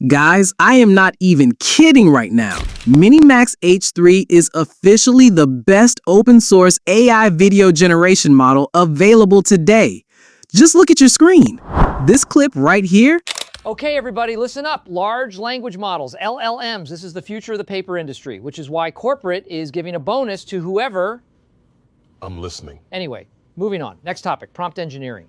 Guys, I am not even kidding right now. Minimax H3 is officially the best open source AI video generation model available today. Just look at your screen. This clip right here. Okay, everybody, listen up. Large language models, LLMs, this is the future of the paper industry, which is why corporate is giving a bonus to whoever... I'm listening. Anyway, moving on. Next topic, prompt engineering.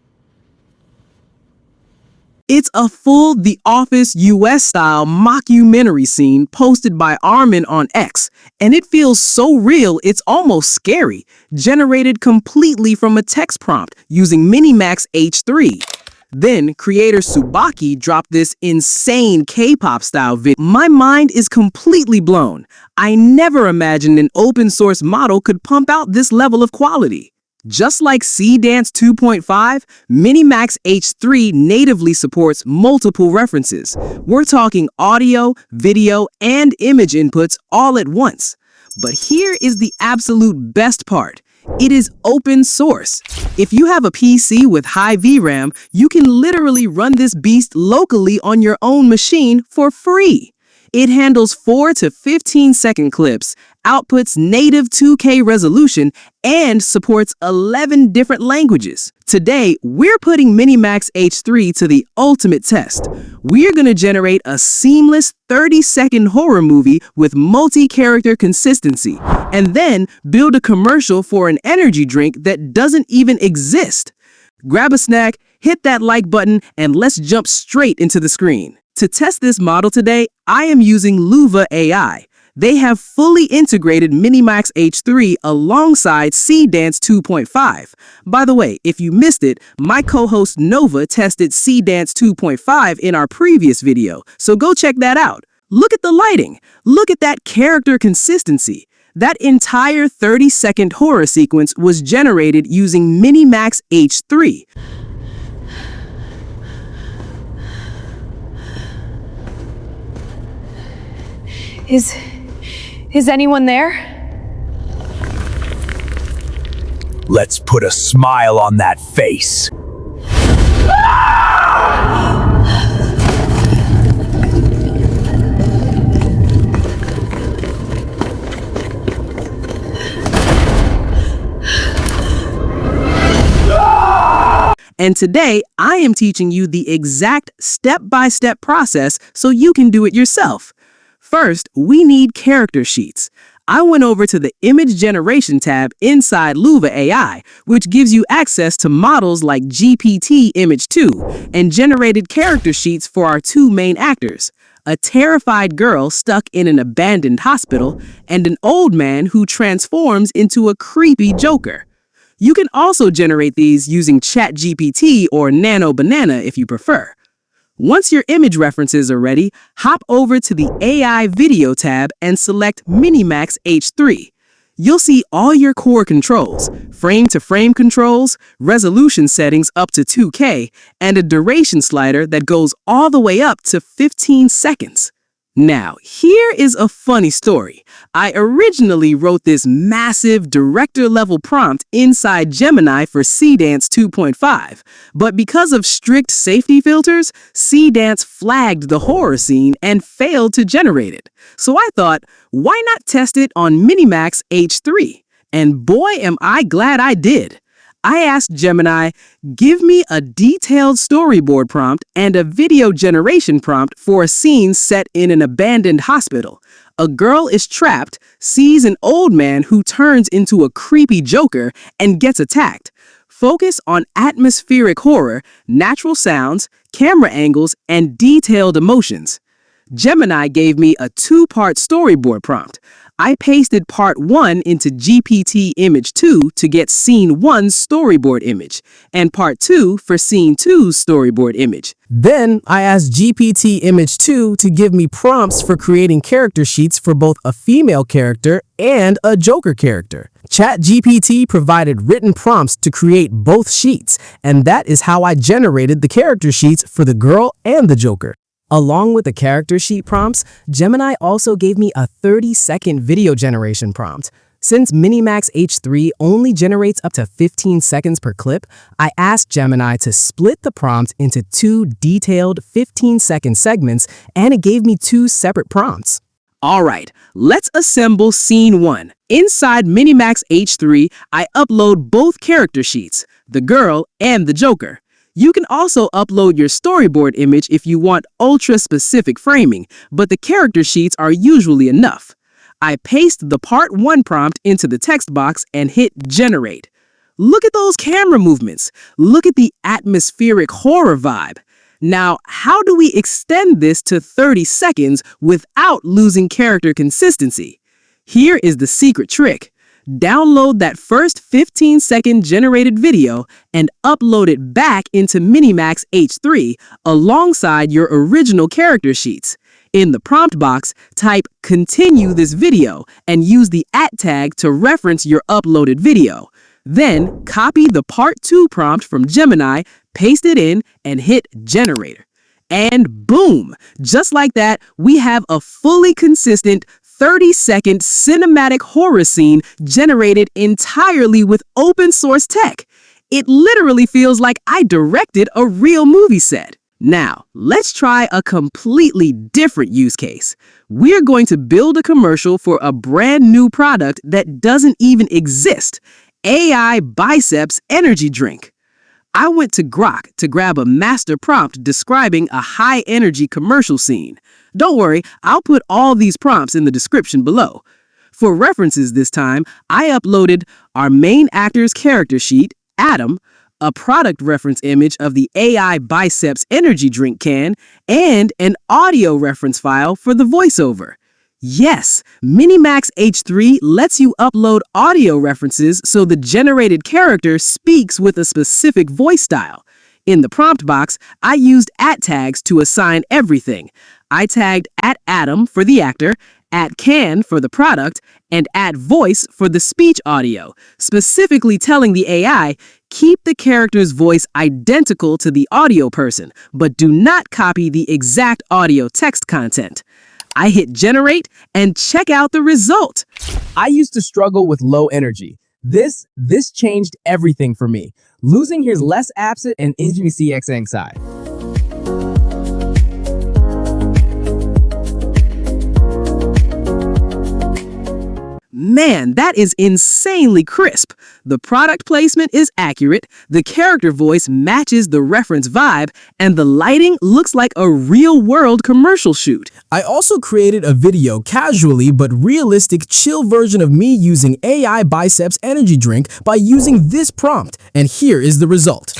It's a full The Office US-style mockumentary scene posted by Armin on X, and it feels so real it's almost scary, generated completely from a text prompt using Minimax H3. Then, creator Tsubaki dropped this insane K-pop style video. My mind is completely blown. I never imagined an open source model could pump out this level of quality. Just like Dance 2.5, Minimax H3 natively supports multiple references. We're talking audio, video, and image inputs all at once. But here is the absolute best part. It is open source. If you have a PC with high VRAM, you can literally run this beast locally on your own machine for free. It handles 4 to 15-second clips, outputs native 2K resolution, and supports 11 different languages. Today, we're putting Minimax H3 to the ultimate test. We're going to generate a seamless 30-second horror movie with multi-character consistency, and then build a commercial for an energy drink that doesn't even exist. Grab a snack, hit that like button, and let's jump straight into the screen. To test this model today, I am using Luva AI. They have fully integrated Minimax H3 alongside Dance 2.5. By the way, if you missed it, my co-host Nova tested Dance 2.5 in our previous video, so go check that out. Look at the lighting. Look at that character consistency. That entire 30-second horror sequence was generated using Minimax H3. Is anyone there? Let's put a smile on that face. And today, I am teaching you the exact step-by-step process so you can do it yourself. First, we need character sheets. I went over to the Image Generation tab inside Luva AI, which gives you access to models like GPT Image 2, and generated character sheets for our two main actors, a terrified girl stuck in an abandoned hospital, and an old man who transforms into a creepy Joker. You can also generate these using ChatGPT or Nano Banana if you prefer. Once your image references are ready, hop over to the AI Video tab and select Minimax H3. You'll see all your core controls, frame-to-frame controls, resolution settings up to 2K, and a duration slider that goes all the way up to 15 seconds. Now, here is a funny story. I originally wrote this massive director-level prompt inside Gemini for Dance 2.5, but because of strict safety filters, Dance flagged the horror scene and failed to generate it. So I thought, why not test it on Minimax H3? And boy, am I glad I did. I asked Gemini, give me a detailed storyboard prompt and a video generation prompt for a scene set in an abandoned hospital. A girl is trapped, sees an old man who turns into a creepy Joker and gets attacked. Focus on atmospheric horror, natural sounds, camera angles, and detailed emotions. Gemini gave me a 2-part storyboard prompt. I pasted part 1 into GPT Image 2 to get Scene 1's storyboard image, and part 2 for Scene 2's storyboard image. Then I asked GPT Image 2 to give me prompts for creating character sheets for both a female character and a Joker character. ChatGPT provided written prompts to create both sheets, and that is how I generated the character sheets for the girl and the Joker. Along with the character sheet prompts, Gemini also gave me a 30-second video generation prompt. Since Minimax H3 only generates up to 15 seconds per clip, I asked Gemini to split the prompt into two detailed 15-second segments, and it gave me two separate prompts. All right, let's assemble scene 1. Inside Minimax H3, I upload both character sheets, the girl and the Joker. You can also upload your storyboard image if you want ultra-specific framing, but the character sheets are usually enough. I paste the part 1 prompt into the text box and hit generate. Look at those camera movements. Look at the atmospheric horror vibe. Now, how do we extend this to 30 seconds without losing character consistency? Here is the secret trick. Download that first 15-second generated video and upload it back into Minimax H3 alongside your original character sheets. In the prompt box, type "continue this video" and use the @ tag to reference your uploaded video. Then, copy the part 2 prompt from Gemini, paste it in, and hit generator. And boom! Just like that, we have a fully consistent 30-second cinematic horror scene generated entirely with open source tech. It literally feels like I directed a real movie set. Now, let's try a completely different use case. We're going to build a commercial for a brand new product that doesn't even exist. AI Biceps Energy Drink. I went to Grok to grab a master prompt describing a high-energy commercial scene. Don't worry, I'll put all these prompts in the description below. For references this time, I uploaded our main actor's character sheet, Adam, a product reference image of the AI Biceps Energy Drink can, and an audio reference file for the voiceover. Yes, Minimax H3 lets you upload audio references so the generated character speaks with a specific voice style. In the prompt box, I used @ tags to assign everything. I tagged @Adam for the actor, @Can for the product, and @Voice for the speech audio, specifically telling the AI, keep the character's voice identical to the audio person, but do not copy the exact audio text content. I hit generate and check out the result. I used to struggle with low energy. This changed everything for me. Losing here's less absent and CX anxiety. Man, that is insanely crisp. The product placement is accurate, the character voice matches the reference vibe, and the lighting looks like a real-world commercial shoot. I also created a video casually but realistic chill version of me using AI Biceps Energy Drink by using this prompt, and here is the result.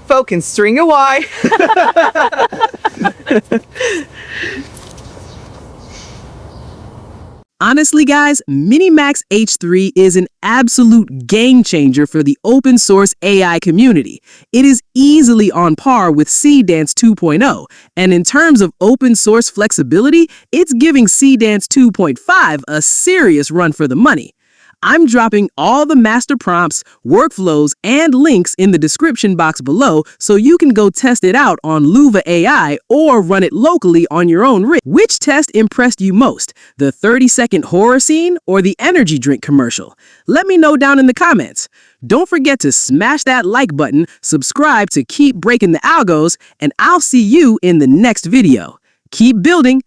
Folk can string a Y. Honestly, guys, Minimax H3 is an absolute game changer for the open source AI community. It is easily on par with Seedance 2.0, and in terms of open source flexibility, it's giving Seedance 2.5 a serious run for the money. I'm dropping all the master prompts, workflows, and links in the description box below so you can go test it out on Luva AI or run it locally on your own rig. Which test impressed you most, the 30-second horror scene or the energy drink commercial? Let me know down in the comments. Don't forget to smash that like button, subscribe to keep breaking the algos, and I'll see you in the next video. Keep building.